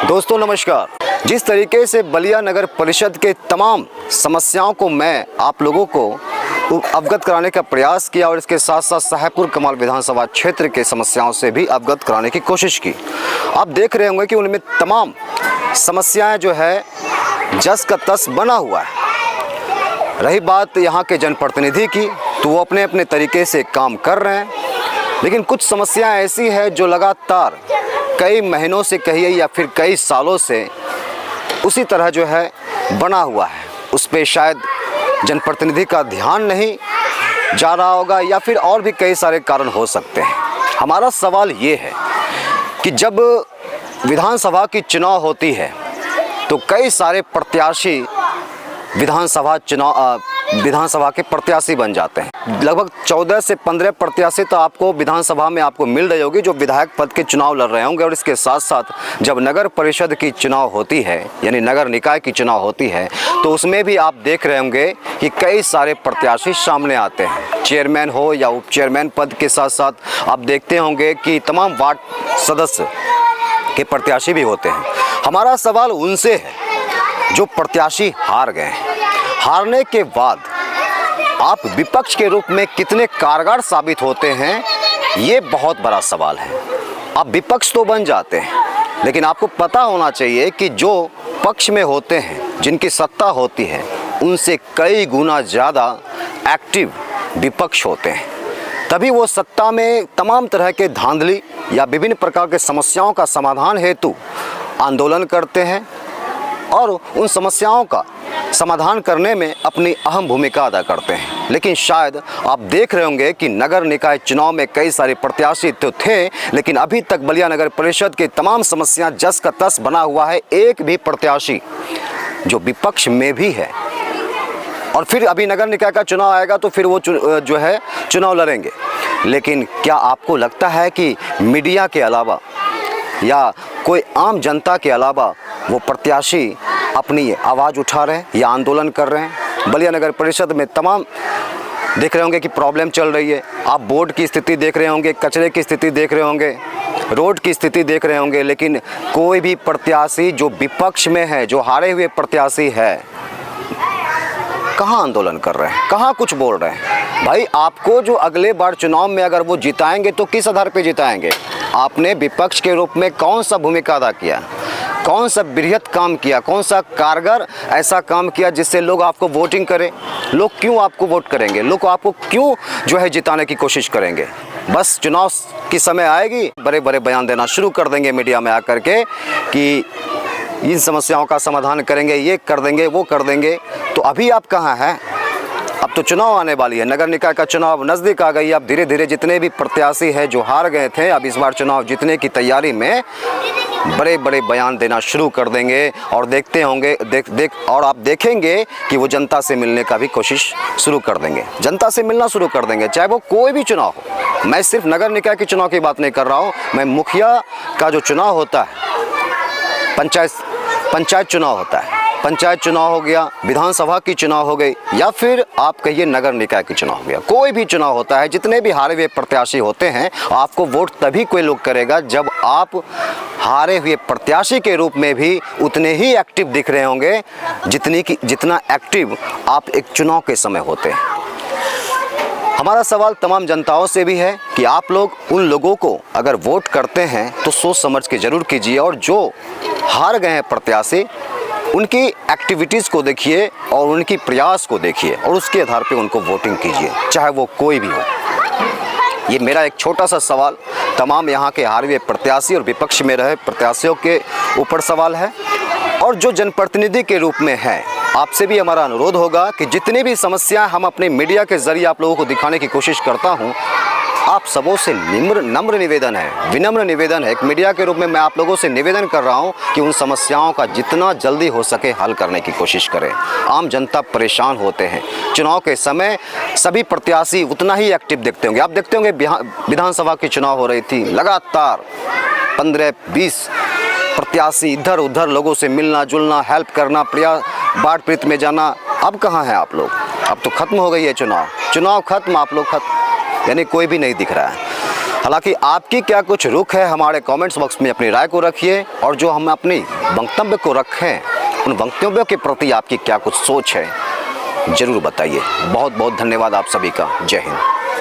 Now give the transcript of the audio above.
दोस्तों नमस्कार। जिस तरीके से बलिया नगर परिषद के तमाम समस्याओं को मैं आप लोगों को अवगत कराने का प्रयास किया और इसके साथ साथ साहेबपुर कमाल विधानसभा क्षेत्र के समस्याओं से भी अवगत कराने की कोशिश की। आप देख रहे होंगे कि उनमें तमाम समस्याएं जो है जस का तस बना हुआ है। रही बात यहाँ के जनप्रतिनिधि की, तो वो अपने अपने तरीके से काम कर रहे हैं, लेकिन कुछ समस्याएं ऐसी है जो लगातार कई महीनों से कहिए या फिर कई सालों से उसी तरह जो है बना हुआ है। उस पर शायद जनप्रतिनिधि का ध्यान नहीं जा रहा होगा या फिर और भी कई सारे कारण हो सकते हैं। हमारा सवाल ये है कि जब विधानसभा की चुनाव होती है तो कई सारे प्रत्याशी विधानसभा के प्रत्याशी बन जाते हैं। लगभग 14 से 15 प्रत्याशी तो आपको विधानसभा में आपको मिल रही होगी जो विधायक पद के चुनाव लड़ रहे होंगे। और इसके साथ साथ जब नगर परिषद की चुनाव होती है यानी नगर निकाय की चुनाव होती है तो उसमें भी आप देख रहे होंगे कि कई सारे प्रत्याशी सामने आते हैं। चेयरमैन हो या उप चेयरमैन पद के साथ साथ आप देखते होंगे कि तमाम वार्ड सदस्य के प्रत्याशी भी होते हैं। हमारा सवाल उनसे है जो प्रत्याशी हार गए हैं। हारने के बाद आप विपक्ष के रूप में कितने कारगर साबित होते हैं, ये बहुत बड़ा सवाल है। आप विपक्ष तो बन जाते हैं, लेकिन आपको पता होना चाहिए कि जो पक्ष में होते हैं, जिनकी सत्ता होती है, उनसे कई गुना ज़्यादा एक्टिव विपक्ष होते हैं। तभी वो सत्ता में तमाम तरह के धांधली या विभिन्न प्रकार के समस्याओं का समाधान हेतु आंदोलन करते हैं और उन समस्याओं का समाधान करने में अपनी अहम भूमिका अदा करते हैं। लेकिन शायद आप देख रहे होंगे कि नगर निकाय चुनाव में कई सारे प्रत्याशी तो थे, लेकिन अभी तक बलिया नगर परिषद की तमाम समस्या जस का तस बना हुआ है। एक भी प्रत्याशी जो विपक्ष में भी है, और फिर अभी नगर निकाय का चुनाव आएगा तो फिर वो जो है चुनाव लड़ेंगे। लेकिन क्या आपको लगता है कि मीडिया के अलावा या कोई आम जनता के अलावा वो प्रत्याशी अपनी आवाज़ उठा रहे हैं या आंदोलन कर रहे हैं? बलिया नगर परिषद में तमाम देख रहे होंगे कि प्रॉब्लम चल रही है। आप बोर्ड की स्थिति देख रहे होंगे, कचरे की स्थिति देख रहे होंगे, रोड की स्थिति देख रहे होंगे, लेकिन कोई भी प्रत्याशी जो विपक्ष में है, जो हारे हुए प्रत्याशी है, कहाँ आंदोलन कर रहे हैं, कहाँ कुछ बोल रहे हैं? भाई आपको जो अगले बार चुनाव में अगर वो जिताएंगे तो किस आधार पे जिताएंगे? आपने विपक्ष के रूप में कौन सा भूमिका अदा किया, कौन सा बृहत काम किया, कौन सा कारगर ऐसा काम किया जिससे लोग आपको वोटिंग करें? लोग क्यों आपको वोट करेंगे? लोग आपको क्यों जो है जिताने की कोशिश करेंगे? बस चुनाव की समय आएगी, बड़े बड़े बयान देना शुरू कर देंगे मीडिया में आकर के कि इन समस्याओं का समाधान करेंगे, ये कर देंगे, वो कर देंगे। तो अभी आप कहाँ हैं? अब तो चुनाव आने वाली है, नगर निकाय का चुनाव नज़दीक आ गई। अब धीरे धीरे जितने भी प्रत्याशी हैं जो हार गए थे, अब इस बार चुनाव जीतने की तैयारी में बड़े बड़े बयान देना शुरू कर देंगे और देखते होंगे और आप देखेंगे कि वो जनता से मिलने का भी कोशिश शुरू कर देंगे, जनता से मिलना शुरू कर देंगे, चाहे वो कोई भी चुनाव हो। मैं सिर्फ नगर निकाय के चुनाव की बात नहीं कर रहा हूँ, मैं मुखिया का जो चुनाव होता है, पंचायत चुनाव होता है, पंचायत चुनाव हो गया, विधानसभा की चुनाव हो गई, या फिर आप कहिए नगर निकाय की चुनाव हो गया, कोई भी चुनाव होता है, जितने भी हारे हुए प्रत्याशी होते हैं, आपको वोट तभी कोई लोग करेगा जब आप हारे हुए प्रत्याशी के रूप में भी उतने ही एक्टिव दिख रहे होंगे जितना एक्टिव आप एक चुनाव के समय होते हैं। हमारा सवाल तमाम जनताओं से भी है कि आप लोग उन लोगों को अगर वोट करते हैं तो सोच समझ के ज़रूर कीजिए, और जो हार गए हैं प्रत्याशी उनकी एक्टिविटीज़ को देखिए और उनकी प्रयास को देखिए और उसके आधार पे उनको वोटिंग कीजिए, चाहे वो कोई भी हो। ये मेरा एक छोटा सा सवाल तमाम यहाँ के हारे हुए प्रत्याशी और विपक्ष में रहे प्रत्याशियों के ऊपर सवाल है। और जो जनप्रतिनिधि के रूप में है, आपसे भी हमारा अनुरोध होगा कि जितनी भी समस्या हम अपने मीडिया के ज़रिए आप लोगों को दिखाने की कोशिश करता हूँ, आप सबों से विनम्र निवेदन है, एक मीडिया के रूप में मैं आप लोगों से निवेदन कर रहा हूं कि उन समस्याओं का जितना जल्दी हो सके हल करने की कोशिश करें। आम जनता परेशान होते हैं, चुनाव के समय सभी प्रत्याशी उतना ही एक्टिव देखते होंगे। आप देखते होंगे विधानसभा की चुनाव हो रही थी, लगातार 15-20 प्रत्याशी इधर उधर लोगों से मिलना जुलना, हेल्प करना, बाढ़ पीड़ित में जाना। अब कहाँ हैं आप लोग? अब तो ख़त्म हो गई है चुनाव खत्म, आप लोग खत्म, यानी कोई भी नहीं दिख रहा है। हालांकि आपकी क्या कुछ रुख है, हमारे कमेंट्स बॉक्स में अपनी राय को रखिए, और जो हम अपनी वक्तव्य को रखें उन वक्तव्यों के प्रति आपकी क्या कुछ सोच है ज़रूर बताइए। बहुत बहुत धन्यवाद आप सभी का। जय हिंद।